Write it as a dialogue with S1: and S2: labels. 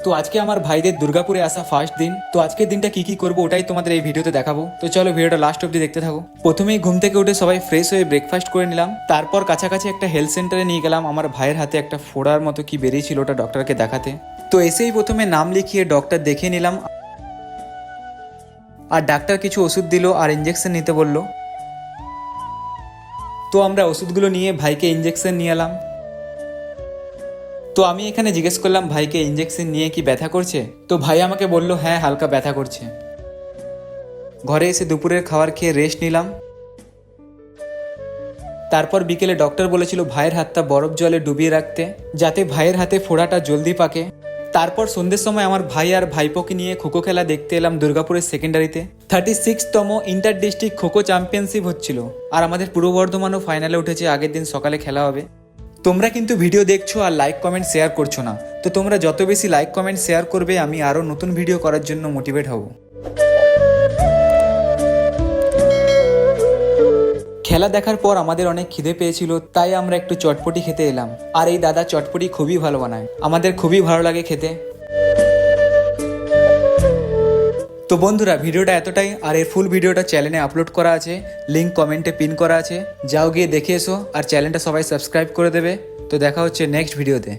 S1: তো আজকে আমার ভাইদের দুর্গাপুরে আসা ফার্স্ট দিন। তো আজকের দিনটা কি কি করবো ওটাই তোমাদের এই ভিডিওতে দেখাবো। তো চলো ভিডিওটা লাস্ট অব্দি দেখতে থাকো। প্রথমেই ঘুম থেকে উঠে সবাই ফ্রেশ হয়ে ব্রেকফাস্ট করে নিলাম। তারপর কাছাকাছি একটা হেলথ সেন্টারে নিয়ে গেলাম। আমার ভাইয়ের হাতে একটা ফোড়ার মতো কি বেরিয়েছিল, ওটা ডক্টরকে দেখাতে। তো এসেই প্রথমে নাম লিখিয়ে ডক্টর দেখিয়ে নিলাম, আর ডাক্তার কিছু ওষুধ দিল আর ইঞ্জেকশন নিতে বলল। তো আমরা ওষুধগুলো নিয়ে ভাইকে ইঞ্জেকশন নিয়ে এলাম। তো আমি এখানে জিজ্ঞেস করলাম ভাইকে ইঞ্জেকশন নিয়ে কি ব্যথা করছে। তো ভাই আমাকে বলল হ্যাঁ, হালকা ব্যথা করছে। ঘরে এসে দুপুরের খাবার খেয়ে রেস্ট নিলাম। তারপর বিকেলে ডক্টর বলেছিল ভাইয়ের হাতটা বরফ জলে ডুবিয়ে রাখতে, যাতে ভাইয়ের হাতে ফোড়াটা জলদি পাকে। তারপর সন্ধ্যের সময় আমার ভাই আর ভাইপোকে নিয়ে খোখো খেলা দেখতে এলাম দুর্গাপুরের সেকেন্ডারিতে। 36তম ইন্টার ডিস্ট্রিক্ট খোখো চ্যাম্পিয়নশিপ হচ্ছিল, আর আমাদের পূর্ব বর্ধমানও ফাইনালে উঠেছে। আগের দিন সকালে খেলা হবে। তোমরা কিন্তু ভিডিও দেখছো আর লাইক কমেন্ট শেয়ার করছো না। তো তোমরা যত বেশি লাইক কমেন্ট শেয়ার করবে, আমি আরও নতুন ভিডিও করার জন্য মোটিভেট হব। খেলা দেখার পর আমাদের অনেক খিদে পেয়েছিল, তাই আমরা একটু চটপটি খেতে এলাম। আর এই দাদা চটপটি খুবই ভালো বানায়, আমাদের খুবই ভালো লাগে খেতে। তো বন্ধুরা, ভিডিওটা এতটাই। আর এর ফুল ভিডিওটা চ্যানেলে আপলোড করা আছে, লিঙ্ক কমেন্টে পিন করা আছে, যাও গিয়ে দেখে এসো। আর চ্যানেলটা সবাই সাবস্ক্রাইব করে দেবে। তো দেখা হচ্ছে নেক্সট ভিডিওতে।